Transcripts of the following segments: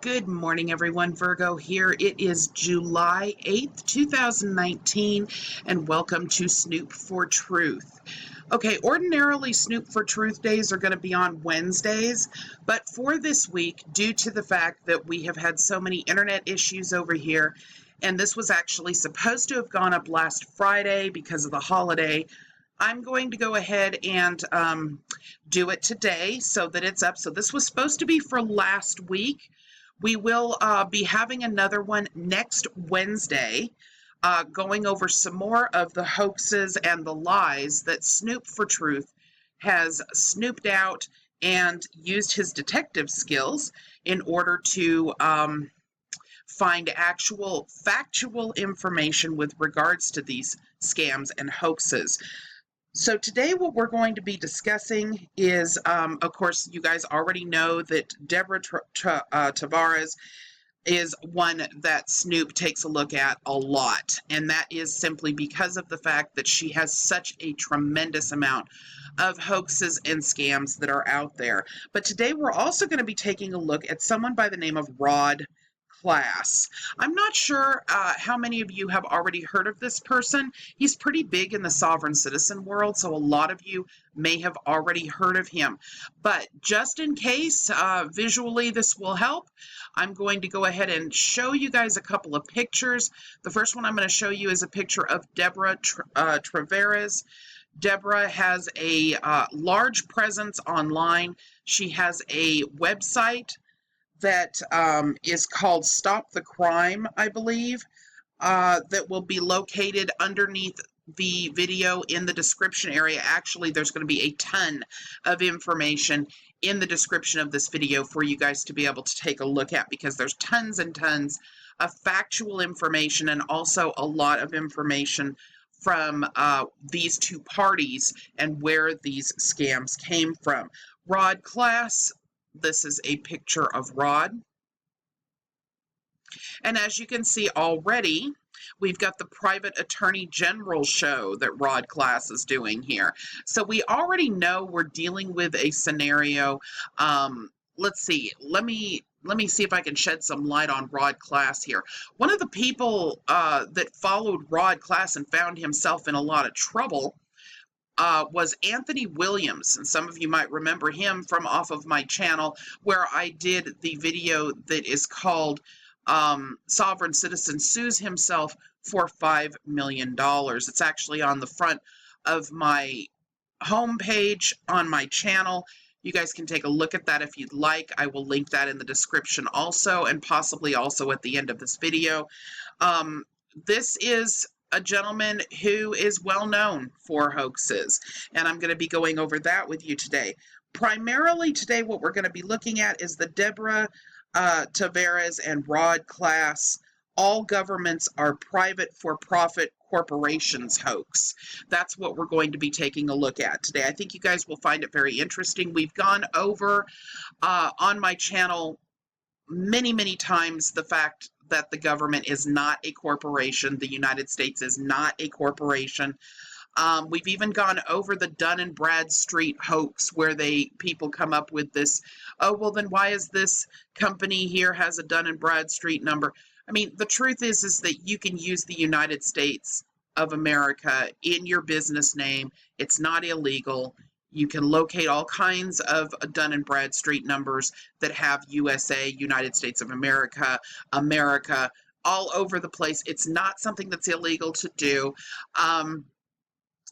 Good morning, everyone. Virgo here. It is July 8th, 2019, and welcome to Snoop4Truth. Okay, ordinarily Snoop4Truth days are going to be on Wednesdays, but for this week, due to the fact that we have had so many internet issues over here, and this was actually supposed to have gone up last Friday because of the holiday, I'm going to go ahead and do it today so that it's up. So this was supposed to be for last week. We will be having another one next Wednesday, going over some more of the hoaxes and the lies that Snoop4Truth has snooped out and used his detective skills in order to find actual factual information with regards to these scams and hoaxes. So today what we're going to be discussing is, of course, you guys already know that Deborah Tavares is one that Snoop takes a look at a lot. And that is simply because of the fact that she has such a tremendous amount of hoaxes and scams that are out there. But today we're also going to be taking a look at someone by the name of Rodney. I'm not sure how many of you have already heard of this person. He's pretty big in the sovereign citizen world, so a lot of you may have already heard of him. But just in case visually this will help, I'm going to go ahead and show you guys a couple of pictures. The first one I'm going to show you is a picture of Deborah Tavares. Deborah has a large presence online. She has a website that is called Stop the Crime, I believe, that will be located underneath the video in the description area. Actually, there's going to be a ton of information in the description of this video for you guys to be able to take a look at, because there's tons and tons of factual information and also a lot of information from these two parties and where these scams came from. Rod class. This is a picture of Rod. And as you can see already, we've got the private attorney general show that Rod class is doing here. So we already know we're dealing with a scenario. Let's see. Let me see if I can shed some light on Rod class here. One of the people that followed Rod class and found himself in a lot of trouble was Anthony Williams, and some of you might remember him from off of my channel where I did the video that is called Sovereign Citizen Sues Himself for $5 million. It's actually on the front of my homepage on my channel. You guys can take a look at that if you'd like. I will link that in the description also, and possibly also at the end of this video. This is a gentleman who is well known for hoaxes, and I'm going to be going over that with you today. Primarily today what we're going to be looking at is the Deborah Tavares and Rod class all governments are private for-profit corporations hoax. That's what we're going to be taking a look at today. I think you guys will find it very interesting. We've gone over on my channel many times the fact that the government is not a corporation. The United States is not a corporation. We've even gone over the Dun & Bradstreet hoax where people come up with this, oh, well, then why is this company here has a Dun & Bradstreet number? I mean, the truth is that you can use the United States of America in your business name. It's not illegal. You can locate all kinds of Dun & Bradstreet numbers that have USA, United States of America, America, all over the place. It's not something that's illegal to do.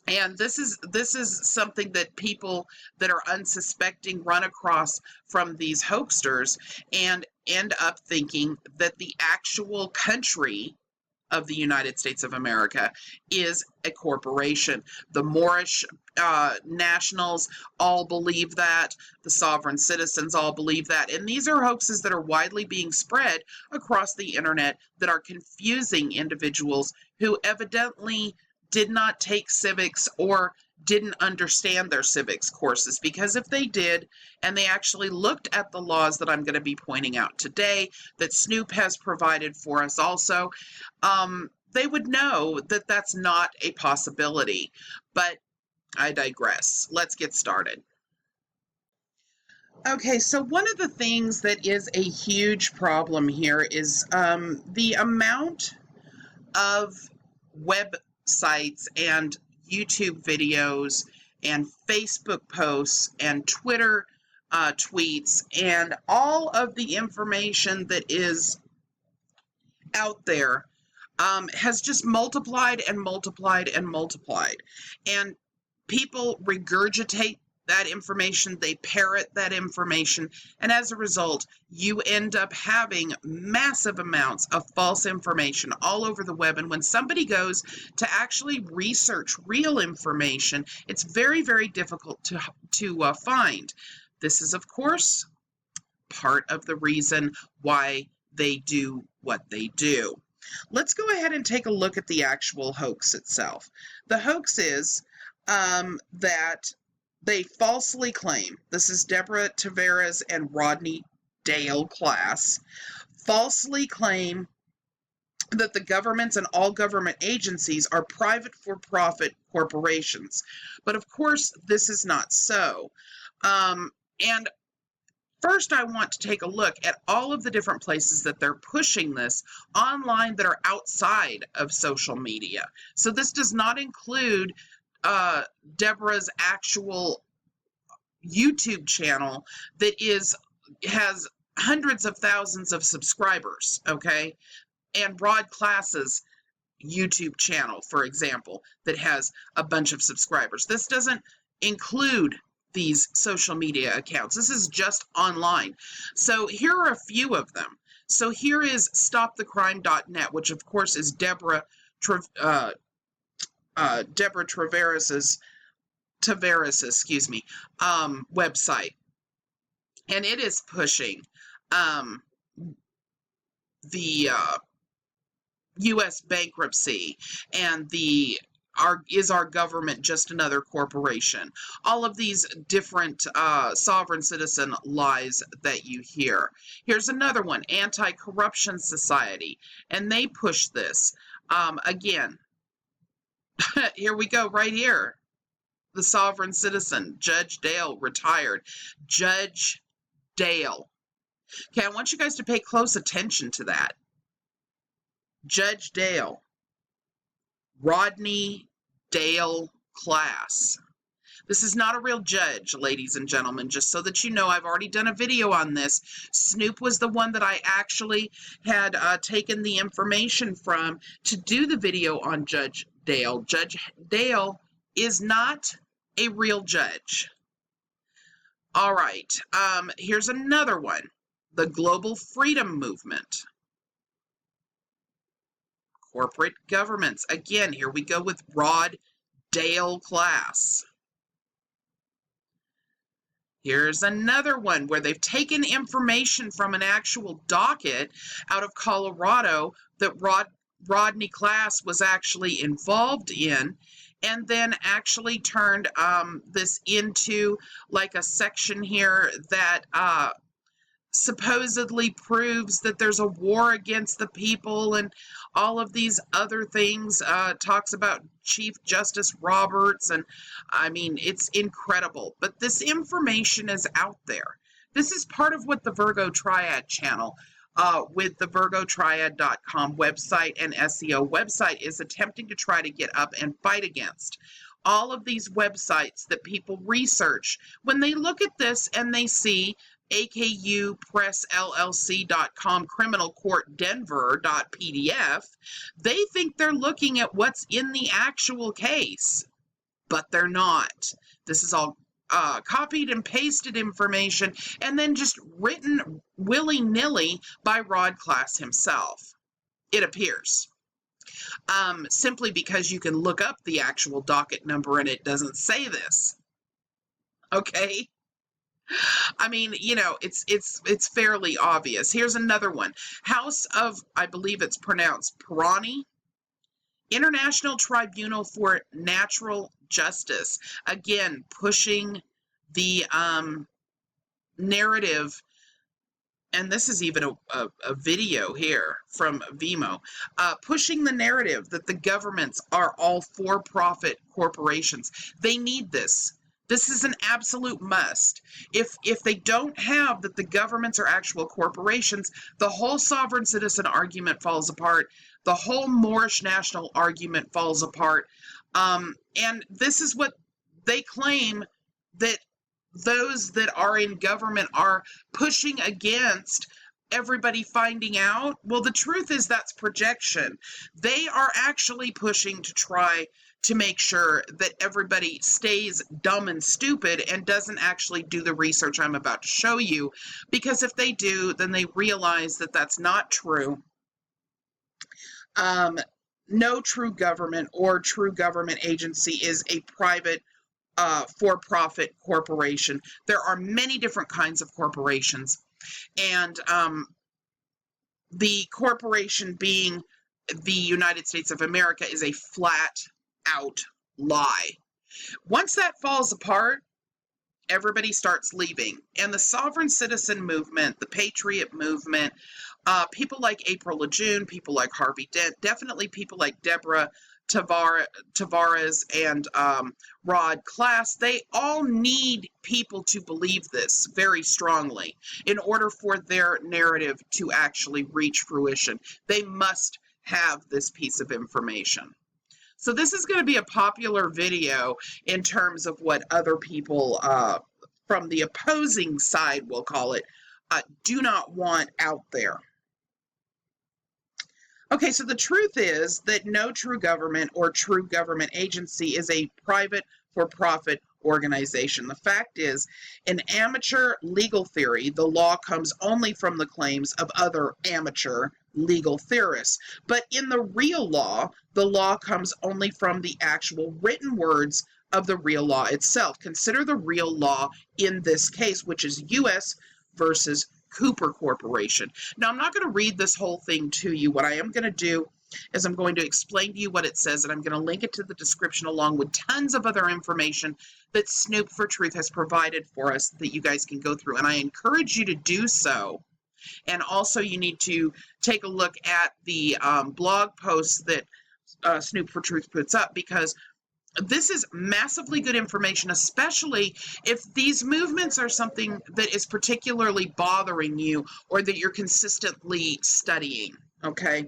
And this is something that people that are unsuspecting run across from these hoaxsters and end up thinking that the actual country of the United States of America is a corporation. The Moorish nationals all believe that. The sovereign citizens all believe that. And these are hoaxes that are widely being spread across the internet that are confusing individuals who evidently did not take civics or didn't understand their civics courses, because if they did and they actually looked at the laws that I'm going to be pointing out today that Snoop has provided for us also, they would know that that's not a possibility. But I digress. Let's get started. Okay, so one of the things that is a huge problem here is the amount of websites and YouTube videos and Facebook posts and Twitter tweets and all of the information that is out there has just multiplied and multiplied and multiplied. And people regurgitate that information, they parrot that information, and as a result, you end up having massive amounts of false information all over the web. And when somebody goes to actually research real information, it's very, very difficult to find. This is, of course, part of the reason why they do what they do. Let's go ahead and take a look at the actual hoax itself. The hoax is that they falsely claim, this is Deborah Tavares and Rodney Dale class, falsely claim that the governments and all government agencies are private for-profit corporations. But of course, this is not so. And first, I want to take a look at all of the different places that they're pushing this online that are outside of social media. So this does not include Deborah's actual YouTube channel that has hundreds of thousands of subscribers, okay? And Rod Class's YouTube channel, for example, that has a bunch of subscribers. This doesn't include these social media accounts. This is just online. So here are a few of them. So here is stopthecrime.net, which of course is Deborah Tavares' website. And it is pushing the U.S. bankruptcy and is our government just another corporation? All of these different sovereign citizen lies that you hear. Here's another one, Anti-Corruption Society, and they push this. Again, here we go right here. The sovereign citizen, Judge Dale, retired. Judge Dale. Okay, I want you guys to pay close attention to that. Judge Dale. Rodney Dale class. This is not a real judge, ladies and gentlemen, just so that you know. I've already done a video on this. Snoop was the one that I actually had taken the information from to do the video on Judge Dale. Judge Dale is not a real judge. All right, here's another one. The Global Freedom Movement. Corporate governments. Again, here we go with Rod Dale class. Here's another one where they've taken information from an actual docket out of Colorado that Rodney class was actually involved in, and then actually turned this into like a section here that supposedly proves that there's a war against the people and all of these other things, talks about Chief Justice Roberts, and I mean, it's incredible. But this information is out there. This is part of what the Virgo Triad channel with the virgotriad.com website and SEO website is attempting to try to get up and fight against. All of these websites that people research, when they look at this and they see akupressllc.com criminal court denver.pdf, they think they're looking at what's in the actual case, but they're not. This is all copied and pasted information and then just written willy-nilly by Rod Class himself, it appears. Simply because you can look up the actual docket number and it doesn't say this. Okay? I mean, you know, it's fairly obvious. Here's another one. House of, I believe it's pronounced Pirani, International Tribunal for Natural Justice. Again, pushing the narrative, and this is even a video here from Vimeo, pushing the narrative that the governments are all for-profit corporations. They need this. This is an absolute must. If they don't have that the governments are actual corporations, the whole sovereign citizen argument falls apart. The whole Moorish national argument falls apart. And this is what they claim, that those that are in government are pushing against everybody finding out. Well, the truth is that's projection. They are actually pushing to try to make sure that everybody stays dumb and stupid and doesn't actually do the research I'm about to show you. Because if they do, then they realize that that's not true. No true government or true government agency is a private for-profit corporation. There are many different kinds of corporations. And the corporation being the United States of America is a flat out lie. Once that falls apart, everybody starts leaving. And the sovereign citizen movement, the patriot movement, people like April LeJeune, people like Harvey Dent, definitely people like Deborah Tavares and Rod Class, they all need people to believe this very strongly in order for their narrative to actually reach fruition. They must have this piece of information. So this is going to be a popular video in terms of what other people from the opposing side, we'll call it, do not want out there. Okay, so the truth is that no true government or true government agency is a private for-profit organization. The fact is, in amateur legal theory, the law comes only from the claims of other amateur legal theorists. But in the real law, the law comes only from the actual written words of the real law itself. Consider the real law in this case, which is U.S. versus Cooper Corporation. Now, I'm not going to read this whole thing to you. What I am going to do is I'm going to explain to you what it says, and I'm going to link it to the description along with tons of other information that Snoop4Truth has provided for us that you guys can go through, and I encourage you to do so. And also you need to take a look at the blog posts that Snoop4Truth puts up, because this is massively good information, especially if these movements are something that is particularly bothering you or that you're consistently studying, okay?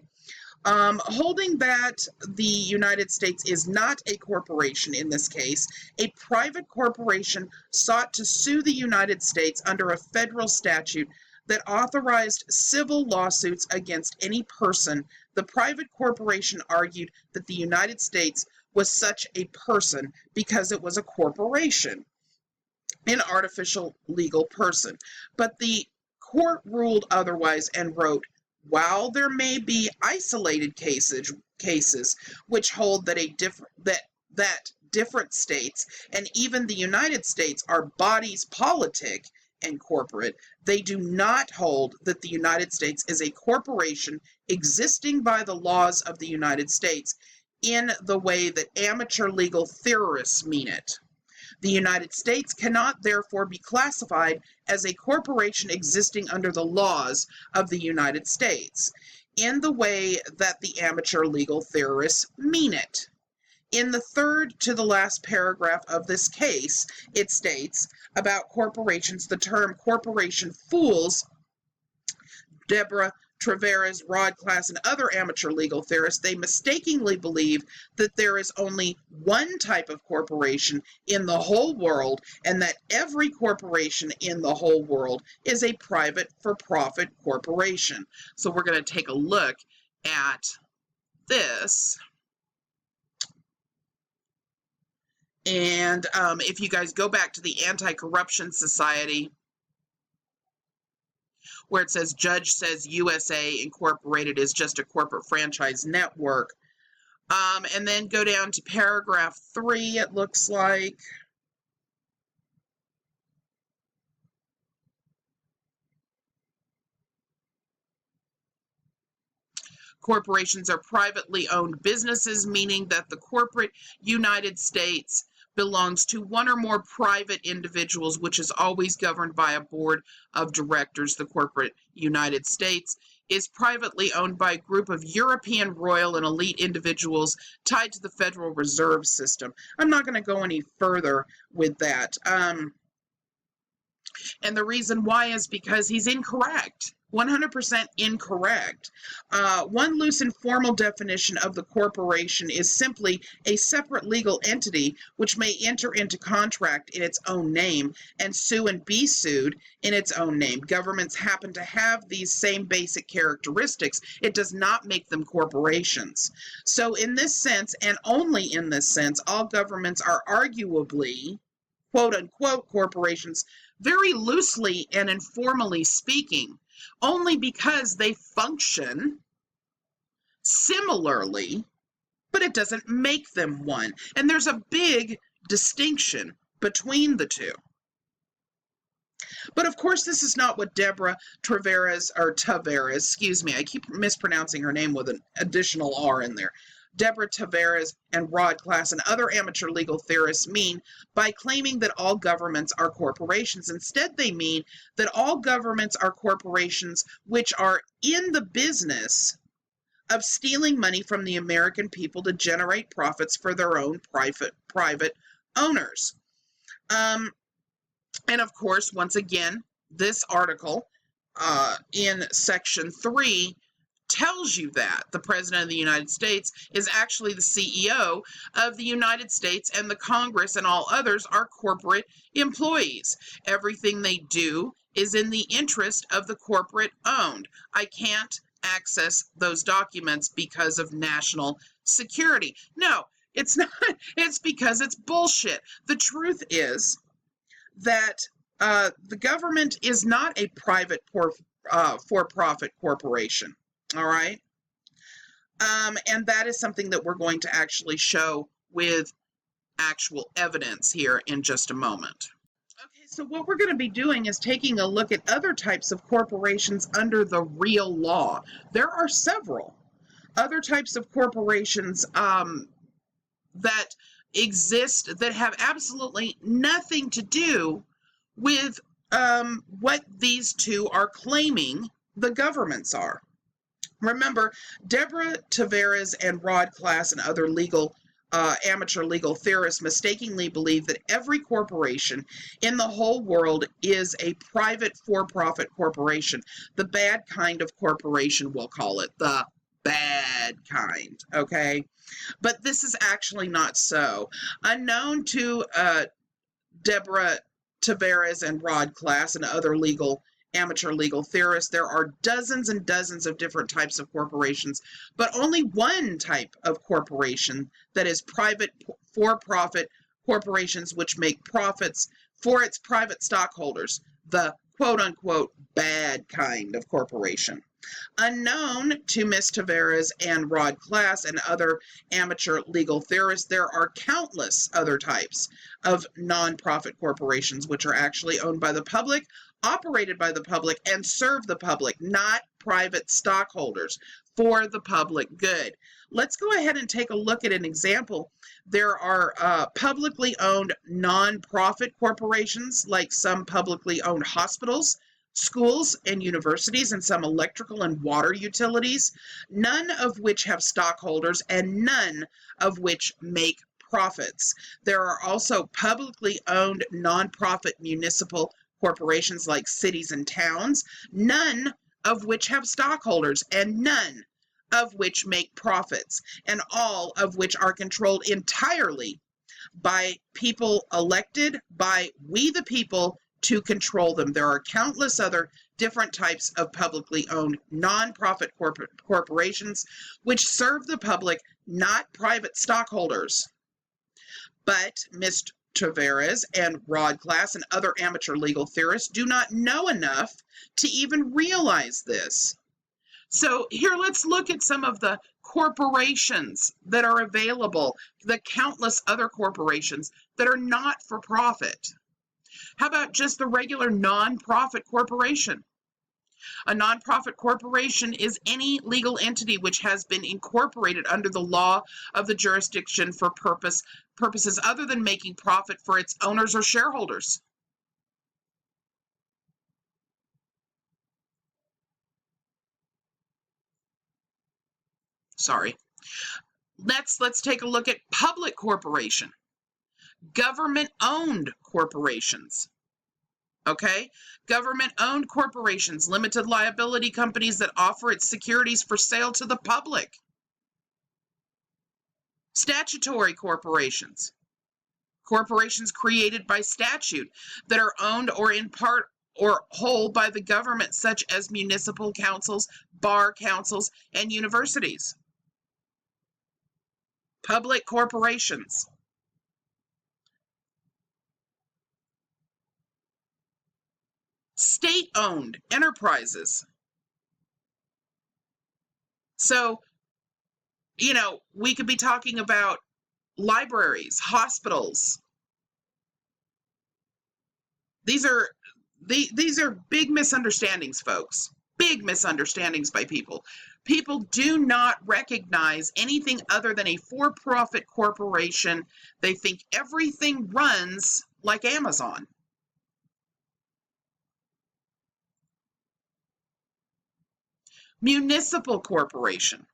Holding that the United States is not a corporation in this case, a private corporation sought to sue the United States under a federal statute that authorized civil lawsuits against any person. The private corporation argued that the United States was such a person because it was a corporation, an artificial legal person. But the court ruled otherwise and wrote, while there may be isolated cases which hold that different states and even the United States are bodies politic and corporate, they do not hold that the United States is a corporation existing by the laws of the United States in the way that amateur legal theorists mean it. The United States cannot therefore be classified as a corporation existing under the laws of the United States in the way that the amateur legal theorists mean it. In the third to the last paragraph of this case, it states about corporations, the term corporation fools Deborah Tavares, Rod Class, and other amateur legal theorists. They mistakenly believe that there is only one type of corporation in the whole world and that every corporation in the whole world is a private for-profit corporation. So we're going to take a look at this. And if you guys go back to the Anti-Corruption Society, where it says judge says USA Incorporated is just a corporate franchise network. And then go down to paragraph 3, it looks like. Corporations are privately owned businesses, meaning that the corporate United States belongs to one or more private individuals, which is always governed by a board of directors. The corporate United States is privately owned by a group of European royal and elite individuals tied to the Federal Reserve System. I'm not going to go any further with that. And the reason why is because he's incorrect. 100% incorrect. One loose and formal definition of the corporation is simply a separate legal entity which may enter into contract in its own name and sue and be sued in its own name. Governments happen to have these same basic characteristics. It does not make them corporations. So in this sense, and only in this sense, all governments are arguably quote-unquote corporations, very loosely and informally speaking, only because they function similarly, but it doesn't make them one. And there's a big distinction between the two. But of course, this is not what Deborah Tavares, excuse me, I keep mispronouncing her name with an additional R in there. Deborah Tavares and Rod Class and other amateur legal theorists mean by claiming that all governments are corporations. Instead, they mean that all governments are corporations which are in the business of stealing money from the American people to generate profits for their own private owners. And of course, once again, this article in section 3 tells you that the President of the United States is actually the CEO of the United States, and the Congress and all others are corporate employees. Everything they do is in the interest of the corporate owned. I can't access those documents because of national security. No, it's not. It's because it's bullshit. The truth is that the government is not a private for-profit corporation. All right. And that is something that we're going to actually show with actual evidence here in just a moment. Okay, so what we're going to be doing is taking a look at other types of corporations under the real law. There are several other types of corporations that exist that have absolutely nothing to do with what these two are claiming the governments are. Remember, Deborah Tavares and Rod Class and other amateur legal theorists mistakenly believe that every corporation in the whole world is a private for-profit corporation. The bad kind of corporation, we'll call it. The bad kind, okay? But this is actually not so. Unknown to Deborah Tavares and Rod Class and other amateur legal theorists, there are dozens and dozens of different types of corporations, but only one type of corporation that is private for-profit corporations which make profits for its private stockholders, the quote-unquote bad kind of corporation. Unknown to Ms. Tavares and Rod Class and other amateur legal theorists, there are countless other types of non-profit corporations which are actually owned by the public, operated by the public, and serve the public, not private stockholders, for the public good. Let's go ahead and take a look at an example. There are publicly owned non-profit corporations, like some publicly owned hospitals, schools, and universities, and some electrical and water utilities, none of which have stockholders and none of which make profits. There are also publicly owned nonprofit municipal corporations like cities and towns, none of which have stockholders and none of which make profits, and all of which are controlled entirely by people elected by we the people to control them. There are countless other different types of publicly owned nonprofit corporations which serve the public, not private stockholders. But Ms. Tavares and Rod Class and other amateur legal theorists do not know enough to even realize this. So here, let's look at some of the corporations that are available, the countless other corporations that are not for profit. How about just the regular nonprofit corporation? A nonprofit corporation is any legal entity which has been incorporated under the law of the jurisdiction for purposes other than making profit for its owners or shareholders. Sorry. Let's take a look at public corporation. Government-owned corporations. Okay? Government-owned corporations, limited liability companies that offer its securities for sale to the public. Statutory corporations. Corporations created by statute that are owned or in part or whole by the government, such as municipal councils, bar councils, and universities. Public corporations. State-owned enterprises. So, we could be talking about libraries, hospitals. These are big misunderstandings, folks. Big misunderstandings by people. People do not recognize anything other than a for-profit corporation. They think everything runs like Amazon. Municipal corporation.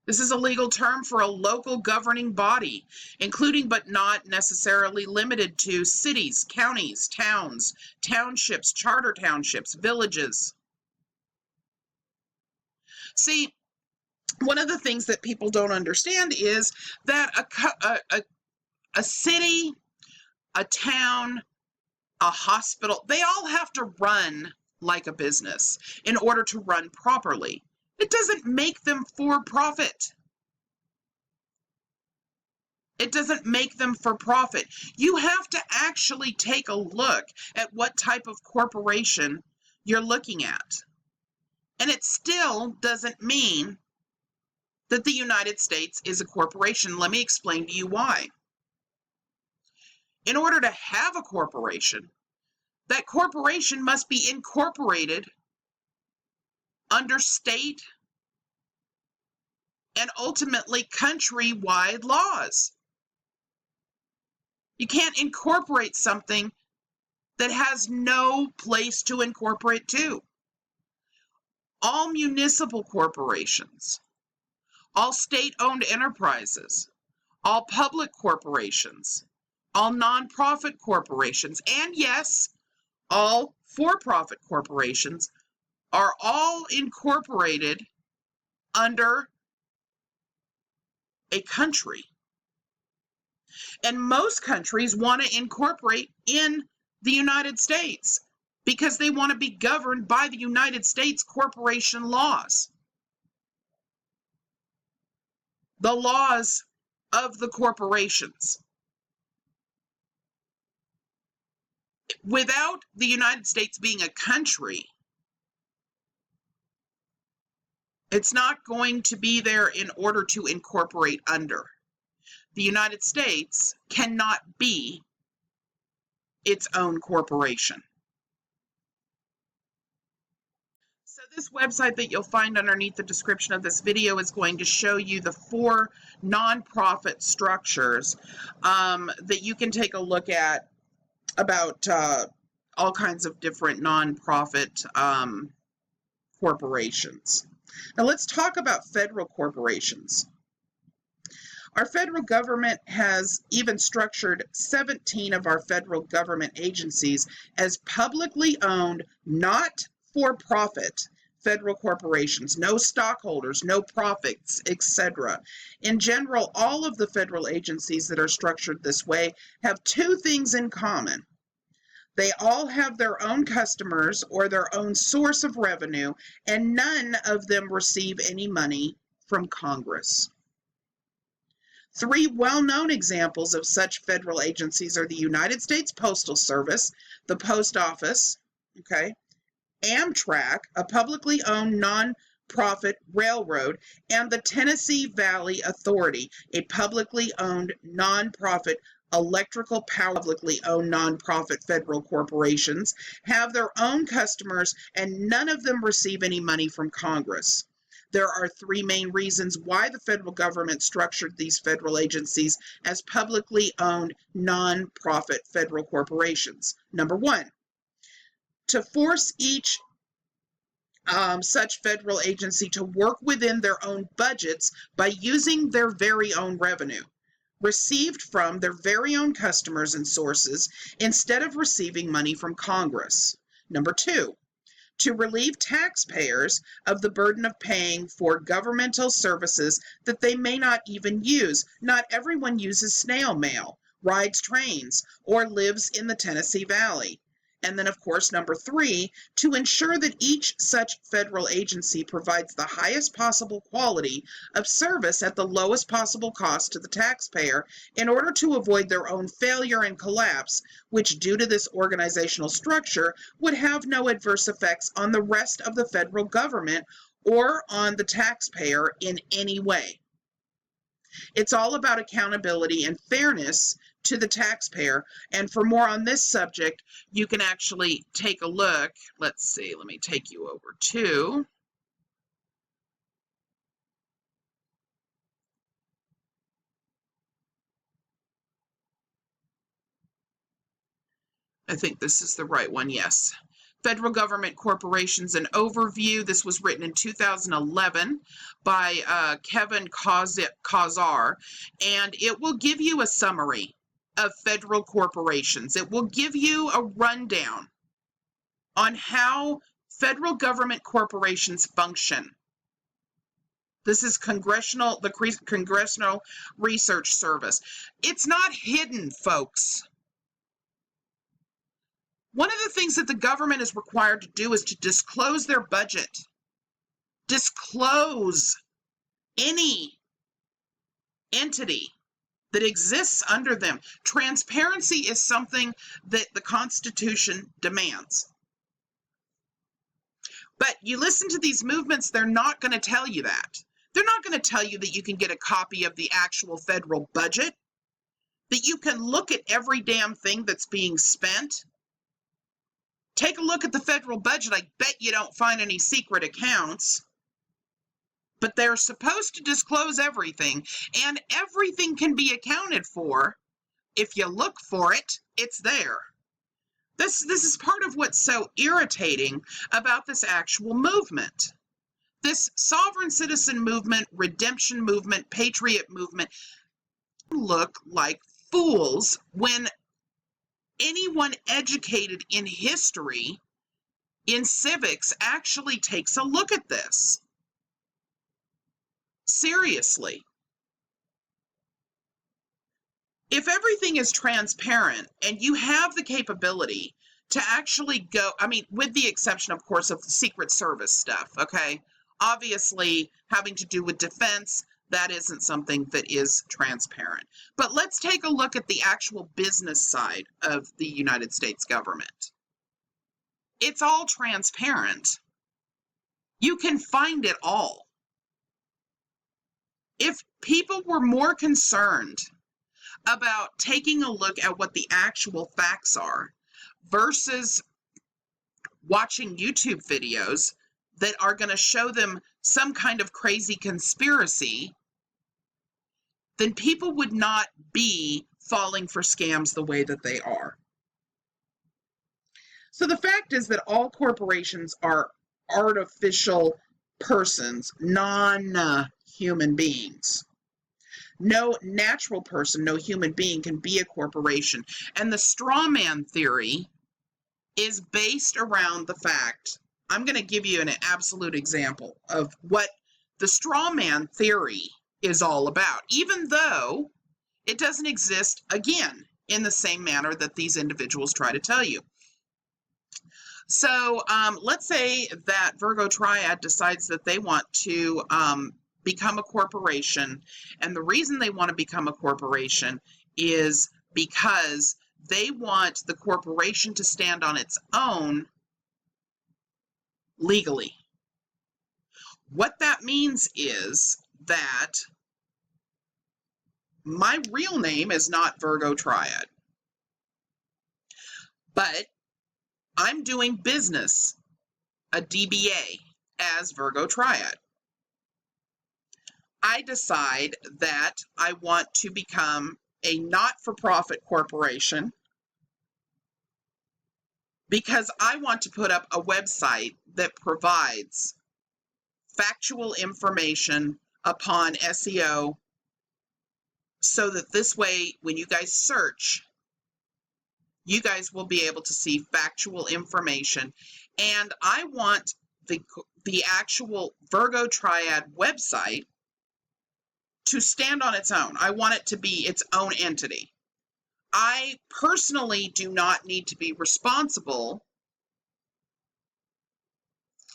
This is a legal term for a local governing body, including but not necessarily limited to cities, counties, towns, townships, charter townships, villages. See, one of the things that people don't understand is that a city, a town, a hospital, they all have to run like a business in order to run properly. It doesn't make them for profit. It doesn't make them for profit. You have to actually take a look at what type of corporation you're looking at. And it still doesn't mean that the United States is a corporation. Let me explain to you why. In order to have a corporation, that corporation must be incorporated under state and ultimately countrywide laws. You can't incorporate something that has no place to incorporate to. All municipal corporations, all state-owned enterprises, all public corporations, all nonprofit corporations, and yes, all for-profit corporations are all incorporated under a country. And most countries want to incorporate in the United States because they want to be governed by the United States corporation laws. The laws of the corporations. Without the United States being a country, it's not going to be there in order to incorporate under. The United States cannot be its own corporation. So this website that you'll find underneath the description of this video is going to show you the 4 nonprofit structures that you can take a look at about all kinds of different nonprofit corporations. Now let's talk about federal corporations. Our federal government has even structured 17 of our federal government agencies as publicly owned, not for-profit federal corporations, no stockholders, no profits, etc. In general, all of the federal agencies that are structured this way have 2 things in common. They all have their own customers or their own source of revenue, and none of them receive any money from Congress. 3 well-known examples of such federal agencies are the United States Postal Service, the Post Office, Amtrak, a publicly owned non-profit railroad, and the Tennessee Valley Authority, a publicly owned non-profit electrical power. Publicly owned non-profit federal corporations have their own customers, and none of them receive any money from Congress. There are 3 main reasons why the federal government structured these federal agencies as publicly owned non-profit federal corporations. Number 1, to force each such federal agency to work within their own budgets by using their very own revenue received from their very own customers and sources instead of receiving money from Congress. Number two, to relieve taxpayers of the burden of paying for governmental services that they may not even use. Not everyone uses snail mail, rides trains, or lives in the Tennessee Valley. And then, of course, number three, to ensure that each such federal agency provides the highest possible quality of service at the lowest possible cost to the taxpayer in order to avoid their own failure and collapse, which, due to this organizational structure, would have no adverse effects on the rest of the federal government or on the taxpayer in any way. It's all about accountability and fairness to the taxpayer. And for more on this subject, you can actually take a look. Let's see, let me take you over to I think this is the right one, yes. Federal Government Corporations, an Overview. This was written in 2011 by Kevin Kazar, and it will give you a summary of federal corporations. It will give you a rundown on how federal government corporations function. This is the Congressional Research Service. It's not hidden, folks. One of the things that the government is required to do is to disclose their budget. Disclose any entity that exists under them. Transparency is something that the Constitution demands. But you listen to these movements, they're not going to tell you that. They're not going to tell you that you can get a copy of the actual federal budget, that you can look at every damn thing that's being spent. Take a look at the federal budget. I bet you don't find any secret accounts. But they're supposed to disclose everything, and everything can be accounted for. If you look for it, it's there. This is part of what's so irritating about this actual movement. This sovereign citizen movement, redemption movement, patriot movement look like fools when anyone educated in history, in civics, actually takes a look at this. Seriously. If everything is transparent and you have the capability to actually go, I mean, with the exception, of course, of the Secret Service stuff, okay? Obviously, having to do with defense, that isn't something that is transparent. But let's take a look at the actual business side of the United States government. It's all transparent. You can find it all. If people were more concerned about taking a look at what the actual facts are versus watching YouTube videos that are going to show them some kind of crazy conspiracy, then people would not be falling for scams the way that they are. So the fact is that all corporations are artificial persons, non-human beings. No natural person, no human being can be a corporation. And the straw man theory is based around the fact, I'm going to give you an absolute example of what the straw man theory is all about, even though it doesn't exist, again, in the same manner that these individuals try to tell you. So let's say that Virgo Triad decides that they want to become a corporation, and the reason they want to become a corporation is because they want the corporation to stand on its own legally. What that means is that my real name is not Virgo Triad, but I'm doing business, a DBA, as Virgo Triad. I decide that I want to become a not-for-profit corporation, because I want to put up a website that provides factual information upon SEO so that this way, when you guys search, you guys will be able to see factual information. And I want the actual Virgo Triad website to stand on its own. I want it to be its own entity. I personally do not need to be responsible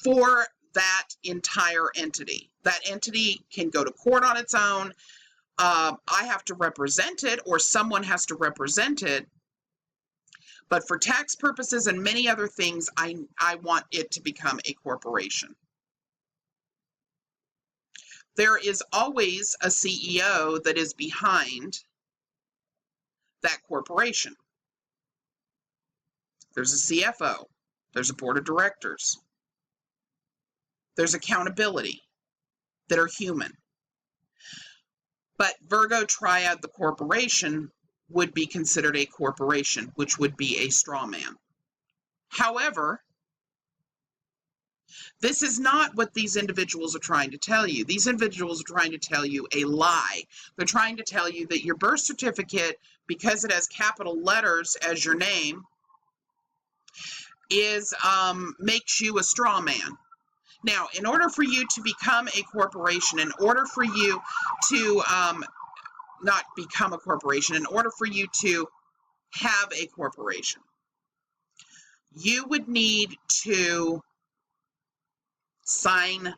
for that entire entity. That entity can go to court on its own. I have to represent it, or someone has to represent it. But for tax purposes and many other things, I want it to become a corporation. There is always a CEO that is behind that corporation. There's a CFO. There's a board of directors. There's accountability that are human. But Virgo Triad, the corporation, would be considered a corporation, which would be a straw man. However, this is not what these individuals are trying to tell you. These individuals are trying to tell you a lie. They're trying to tell you that your birth certificate, because it has capital letters as your name, makes you a straw man. Now, in order for you to become a corporation, in order for you to not become a corporation, in order for you to have a corporation, you would need to sign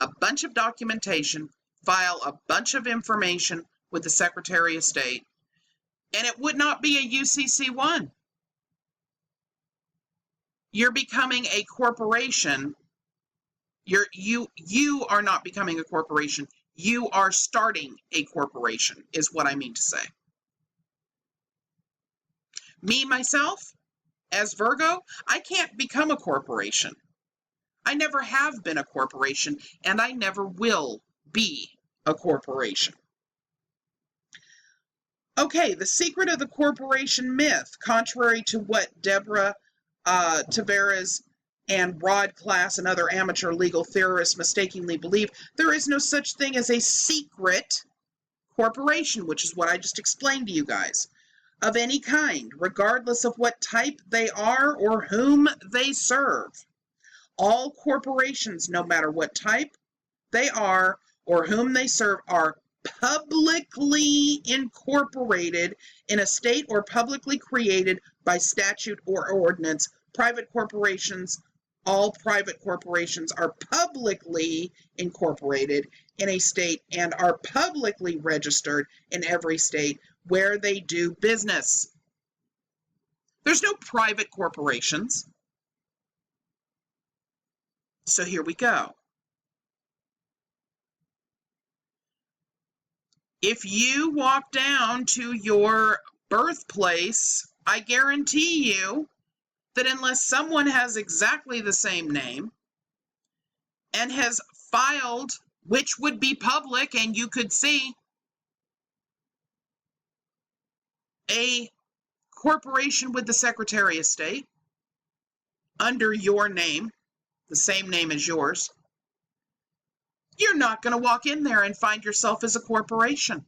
a bunch of documentation, file a bunch of information with the Secretary of State, and it would not be a UCC1. You're becoming a corporation. You are not becoming a corporation. You are starting a corporation, is what I mean to say. Me, myself, as Virgo, I can't become a corporation. I never have been a corporation, and I never will be a corporation. Okay, the secret of the corporation myth, contrary to what Deborah Tavares and Rod Class and other amateur legal theorists mistakenly believe, there is no such thing as a secret corporation, which is what I just explained to you guys, of any kind, regardless of what type they are or whom they serve. All corporations, no matter what type they are or whom they serve, are publicly incorporated in a state or publicly created by statute or ordinance. Private corporations, all private corporations are publicly incorporated in a state and are publicly registered in every state where they do business. There's no private corporations. So here we go. If you walk down to your birthplace, I guarantee you that unless someone has exactly the same name and has filed, which would be public and you could see, a corporation with the Secretary of State under your name, the same name as yours, you're not going to walk in there and find yourself as a corporation.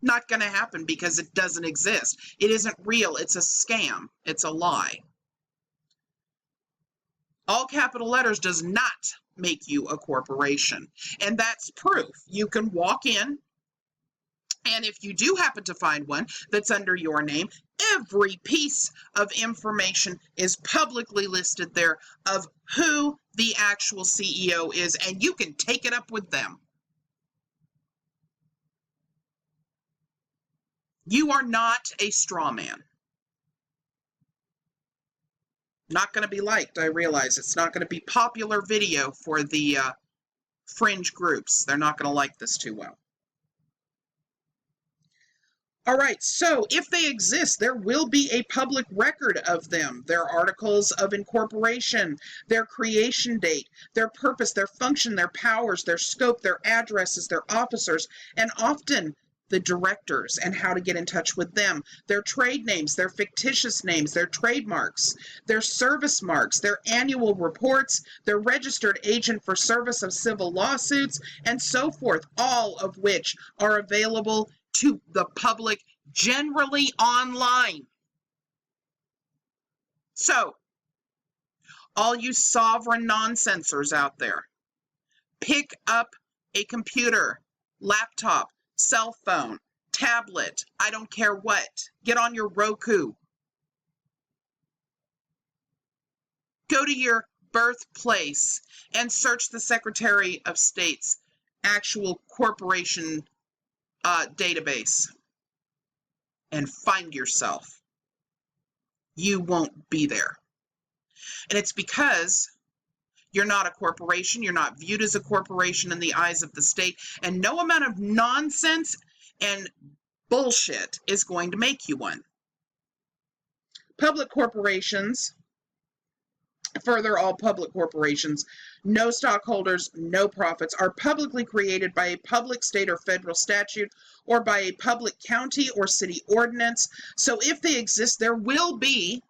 Not going to happen because it doesn't exist. It isn't real. It's a scam. It's a lie. All capital letters does not make you a corporation. And that's proof. You can walk in, and if you do happen to find one that's under your name, every piece of information is publicly listed there of who the actual CEO is, and you can take it up with them. You are not a straw man. Not going to be liked, I realize. It's not going to be popular video for the fringe groups. They're not going to like this too well. All right, so if they exist, there will be a public record of them. Their articles of incorporation, their creation date, their purpose, their function, their powers, their scope, their addresses, their officers, and often the directors and how to get in touch with them, their trade names, their fictitious names, their trademarks, their service marks, their annual reports, their registered agent for service of civil lawsuits, and so forth, all of which are available to the public generally online. So, all you sovereign nonsensers out there, pick up a computer, laptop, cell phone, tablet, I don't care what. Get on your Roku. Go to your birthplace and search the Secretary of State's actual corporation database and find yourself. You won't be there. And it's because you're not a corporation. You're not viewed as a corporation in the eyes of the state. And no amount of nonsense and bullshit is going to make you one. Public corporations, further, all public corporations, no stockholders, no profits, are publicly created by a public state or federal statute or by a public county or city ordinance. So if they exist, there will be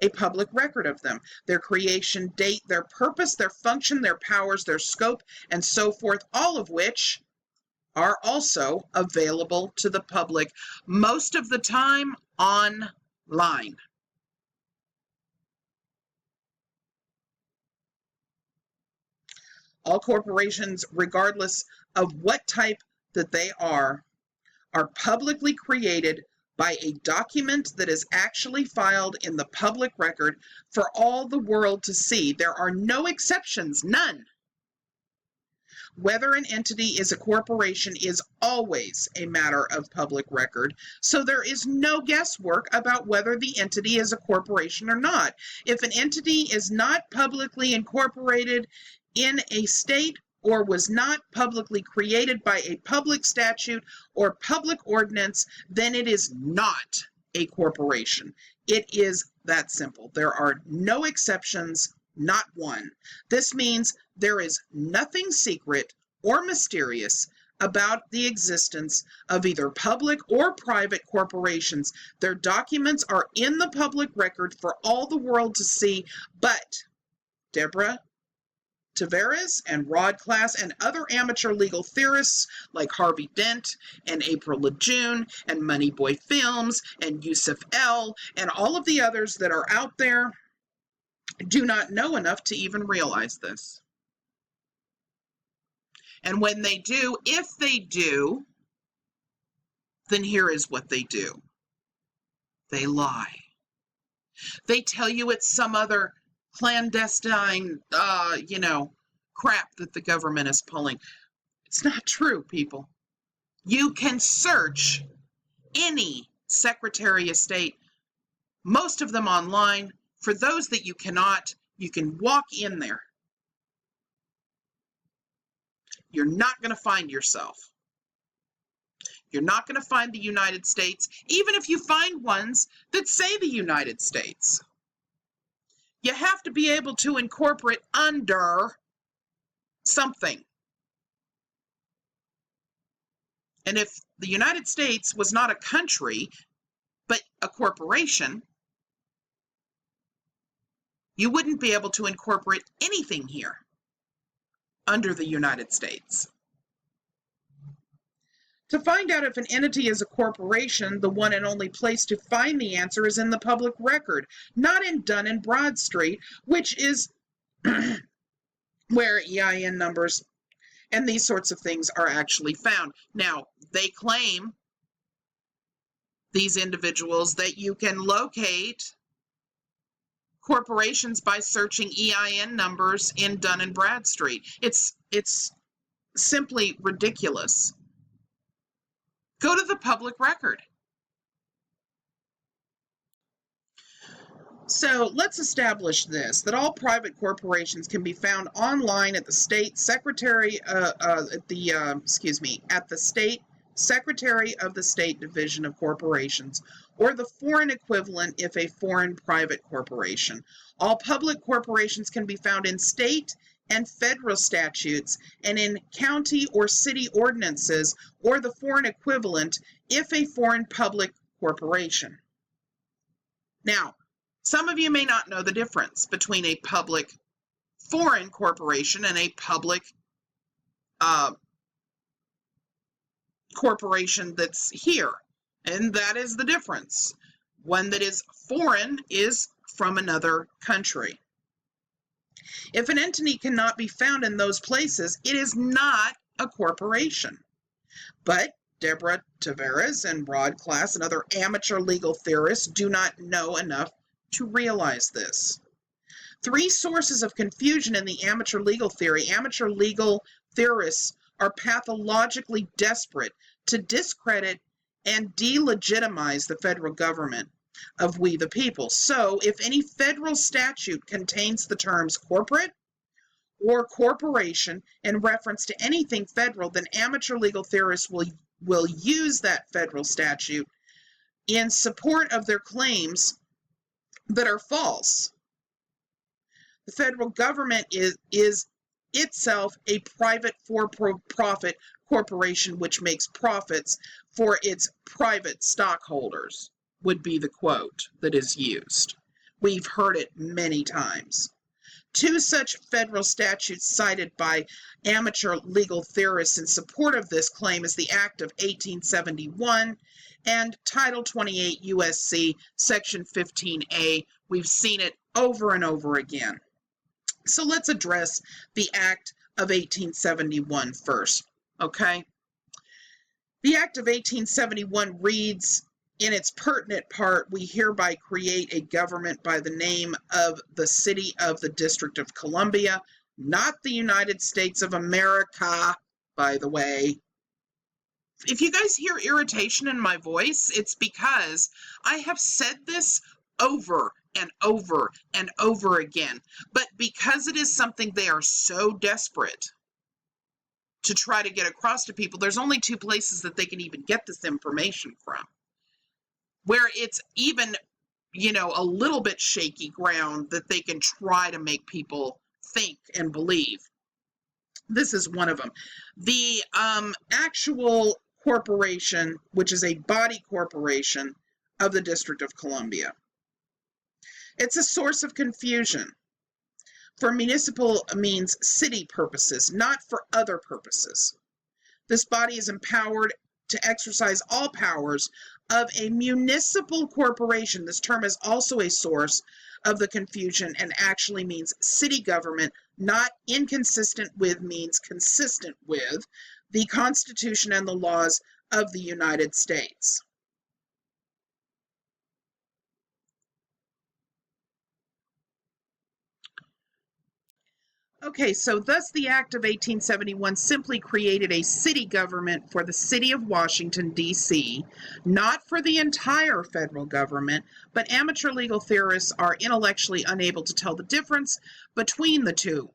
a public record of them, their creation date, their purpose, their function, their powers, their scope, and so forth, all of which are also available to the public, most of the time online. All corporations, regardless of what type that they are publicly created by a document that is actually filed in the public record for all the world to see. There are no exceptions, none. Whether an entity is a corporation is always a matter of public record, so there is no guesswork about whether the entity is a corporation or not. If an entity is not publicly incorporated in a state or was not publicly created by a public statute or public ordinance, then it is not a corporation. It is that simple. There are no exceptions, not one. This means there is nothing secret or mysterious about the existence of either public or private corporations. Their documents are in the public record for all the world to see, but Deborah Tavares and Rod Class and other amateur legal theorists like Harvey Dent and April LeJeune and Moneyboy Films and Yusuf L. and all of the others that are out there do not know enough to even realize this. And when they do, if they do, then here is what they do. They lie. They tell you it's some other clandestine, crap that the government is pulling. It's not true, people. You can search any Secretary of State, most of them online. For those that you cannot, you can walk in there. You're not going to find yourself. You're not going to find the United States, even if you find ones that say the United States. You have to be able to incorporate under something. And if the United States was not a country, but a corporation, you wouldn't be able to incorporate anything here under the United States. To find out if an entity is a corporation, the one and only place to find the answer is in the public record, not in Dun and Bradstreet, which is where EIN numbers and these sorts of things are actually found. Now, they claim, these individuals, that you can locate corporations by searching EIN numbers in Dun and Bradstreet. It's simply ridiculous. Go to the public record. So let's establish this, that all private corporations can be found online at the state secretary, at the state Secretary of the State Division of Corporations, or the foreign equivalent if a foreign private corporation. All public corporations can be found in state, and federal statutes, and in county or city ordinances or the foreign equivalent if a foreign public corporation. Now, some of you may not know the difference between a public foreign corporation and a public corporation that's here, and that is the difference. One that is foreign is from another country. If an entity cannot be found in those places, it is not a corporation. But Deborah Tavares and Rod Class and other amateur legal theorists do not know enough to realize this. Three sources of confusion in the amateur legal theory. Amateur legal theorists are pathologically desperate to discredit and delegitimize the federal government of we the people. So, if any federal statute contains the terms corporate or corporation in reference to anything federal, then amateur legal theorists will use that federal statute in support of their claims that are false. The federal government is itself a private for-profit corporation which makes profits for its private stockholders, would be the quote that is used. We've heard it many times. Two such federal statutes cited by amateur legal theorists in support of this claim is the Act of 1871 and Title 28 U.S.C. Section 15A. We've seen it over and over again. So let's address the Act of 1871 first, okay? The Act of 1871 reads, in its pertinent part, we hereby create a government by the name of the City of the District of Columbia, not the United States of America, by the way. If you guys hear irritation in my voice, it's because I have said this over and over and over again. But because it is something they are so desperate to try to get across to people, there's only two places that they can even get this information from, where it's even, a little bit shaky ground that they can try to make people think and believe. This is one of them. The actual corporation, which is a body corporation of the District of Columbia. It's a source of confusion. For municipal means city purposes, not for other purposes. This body is empowered to exercise all powers of a municipal corporation. This term is also a source of the confusion and actually means city government, not inconsistent with means consistent with the Constitution and the laws of the United States. Okay, so thus the Act of 1871 simply created a city government for the city of Washington, D.C., not for the entire federal government, but amateur legal theorists are intellectually unable to tell the difference between the two.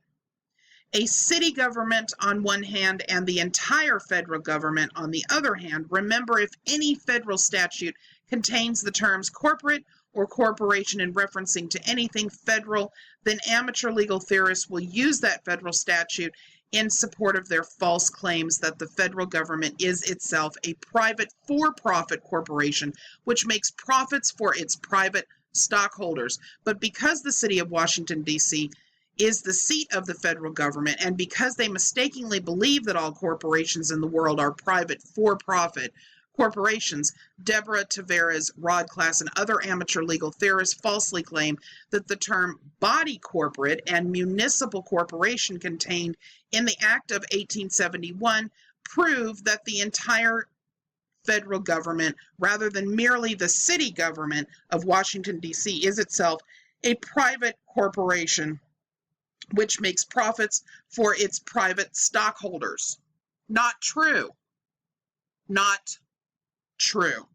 A city government on one hand and the entire federal government on the other hand. Remember, if any federal statute contains the terms corporate or corporation in referencing to anything federal, then amateur legal theorists will use that federal statute in support of their false claims that the federal government is itself a private for-profit corporation which makes profits for its private stockholders. But because the city of Washington, D.C. is the seat of the federal government, and because they mistakenly believe that all corporations in the world are private for-profit corporations, Deborah Tavares, Rod Class, and other amateur legal theorists falsely claim that the term body corporate and municipal corporation contained in the Act of 1871 prove that the entire federal government, rather than merely the city government of Washington, D.C., is itself a private corporation which makes profits for its private stockholders. Not true. Not true.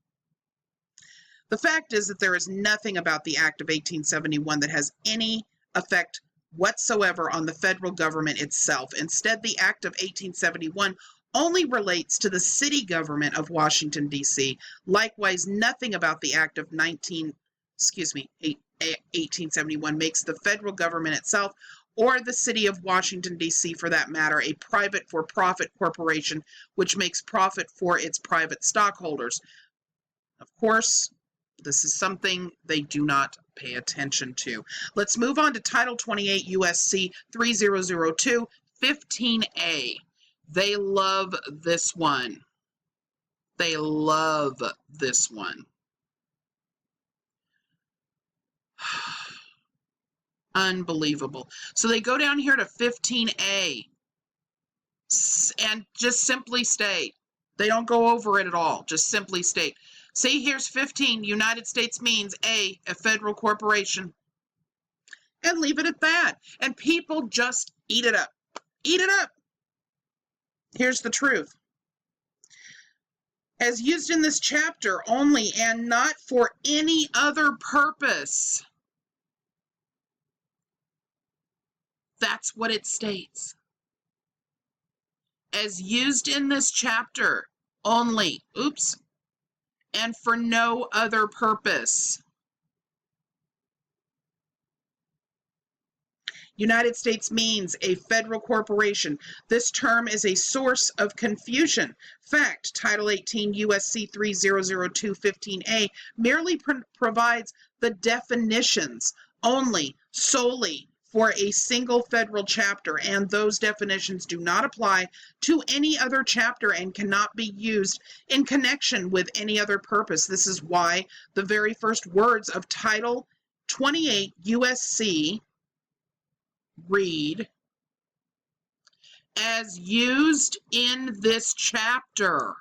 The fact is that there is nothing about the Act of 1871 that has any effect whatsoever on the federal government itself. Instead, the Act of 1871 only relates to the city government of Washington, D.C. Likewise, nothing about the Act of 1871 makes the federal government itself or the city of Washington, D.C., for that matter, a private for-profit corporation which makes profit for its private stockholders. Of course, this is something they do not pay attention to. Let's move on to Title 28 U.S.C. 3002, 15A. They love this one. They love this one. Unbelievable. So they go down here to 15A and just simply state. They don't go over it at all. Just simply state. See, here's 15. United States means a federal corporation. And leave it at that. And people just eat it up. Eat it up. Here's the truth. As used in this chapter only and not for any other purpose. That's what it states. As used in this chapter only, and for no other purpose. United States means a federal corporation. This term is a source of confusion. Fact, Title 18 U.S.C. 3002 15A merely provides the definitions only, solely, for a single federal chapter, and those definitions do not apply to any other chapter and cannot be used in connection with any other purpose. This is why the very first words of Title 28 U.S.C. read, as used in this chapter.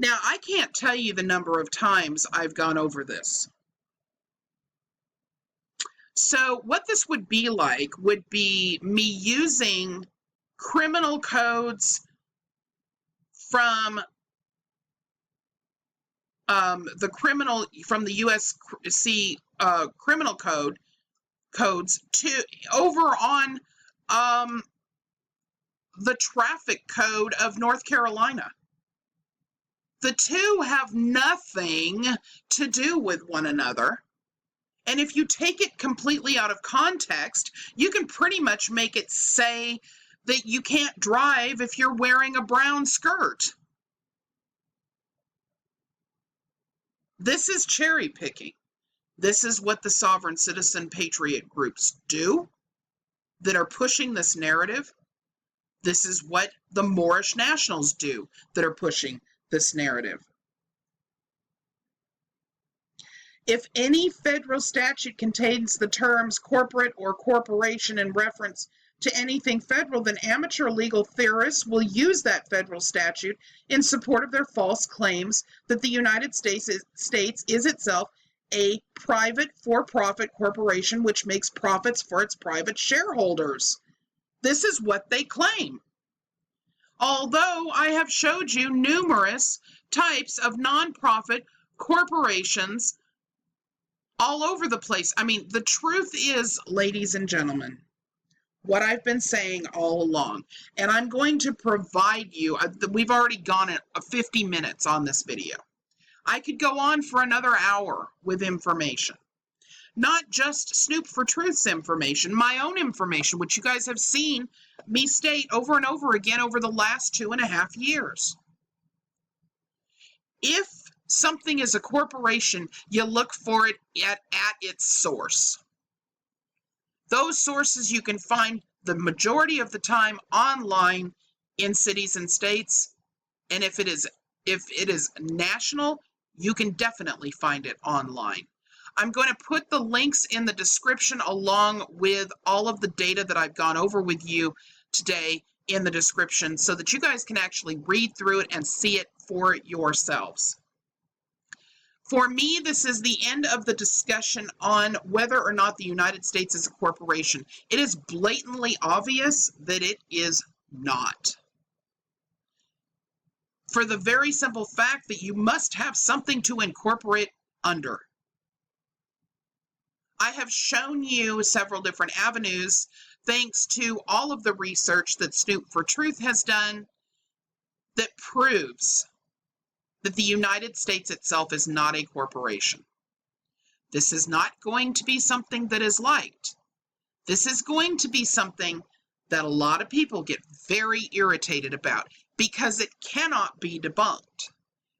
Now, I can't tell you the number of times I've gone over this. So what this would be like would be me using criminal codes from the USC criminal codes to over on the traffic code of North Carolina. The two have nothing to do with one another. And if you take it completely out of context, you can pretty much make it say that you can't drive if you're wearing a brown skirt. This is cherry picking. This is what the sovereign citizen patriot groups do that are pushing this narrative. This is what the Moorish nationals do that are pushing this narrative. If any federal statute contains the terms corporate or corporation in reference to anything federal, then amateur legal theorists will use that federal statute in support of their false claims that the United States is itself a private for-profit corporation which makes profits for its private shareholders. This is what they claim. Although I have showed you numerous types of nonprofit corporations all over the place. I mean, the truth is, ladies and gentlemen, what I've been saying all along, and I'm going to provide you, we've already gone at 50 minutes on this video. I could go on for another hour with information. Not just Snoop4Truth's information, my own information, which you guys have seen me state over and over again over the last 2.5 years. If something is a corporation, you look for it at its source. Those sources you can find the majority of the time online in cities and states, and if it is national, you can definitely find it online. I'm going to put the links in the description along with all of the data that I've gone over with you today in the description so that you guys can actually read through it and see it for yourselves. For me, this is the end of the discussion on whether or not the United States is a corporation. It is blatantly obvious that it is not. For the very simple fact that you must have something to incorporate under. I have shown you several different avenues, thanks to all of the research that Snoop4Truth has done, that proves that the United States itself is not a corporation. This is not going to be something that is liked. This is going to be something that a lot of people get very irritated about because it cannot be debunked.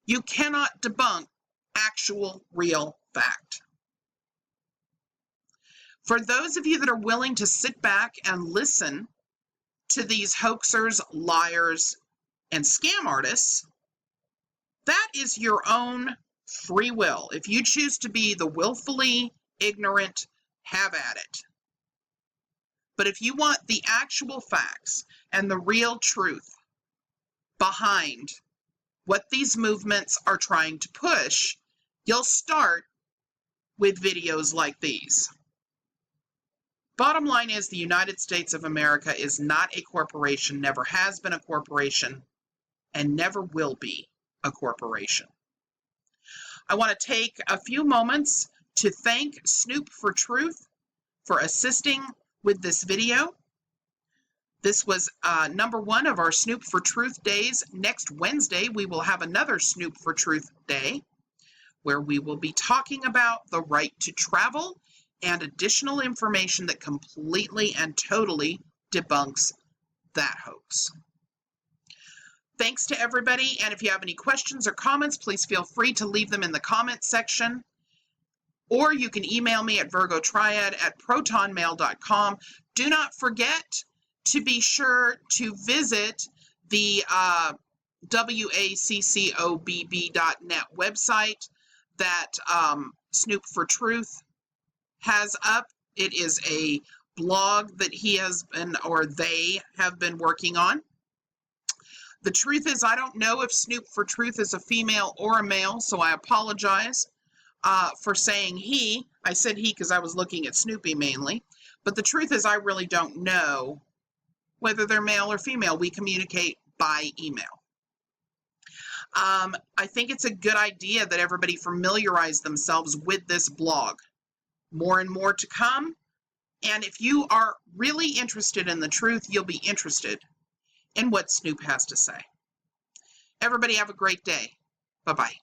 You cannot debunk actual, real fact. For those of you that are willing to sit back and listen to these hoaxers, liars, and scam artists, that is your own free will. If you choose to be the willfully ignorant, have at it. But if you want the actual facts and the real truth behind what these movements are trying to push, you'll start with videos like these. Bottom line is the United States of America is not a corporation, never has been a corporation, and never will be a corporation. I want to take a few moments to thank Snoop4Truth for assisting with this video. This was number one of our Snoop4Truth days. Next Wednesday, we will have another Snoop4Truth day where we will be talking about the right to travel and additional information that completely and totally debunks that hoax. Thanks to everybody, and if you have any questions or comments, please feel free to leave them in the comment section, or you can email me at virgotriad@protonmail.com. Do not forget to be sure to visit the waccobb.net website that Snoop4Truth has up. It is a blog that he has been, or they have been working on. The truth is, I don't know if Snoop4Truth is a female or a male, so I apologize for saying he. I said he because I was looking at Snoopy mainly. But the truth is, I really don't know whether they're male or female. We communicate by email. I think it's a good idea that everybody familiarize themselves with this blog. More and more to come. And if you are really interested in the truth, you'll be interested in what Snoop has to say. Everybody have a great day. Bye-bye.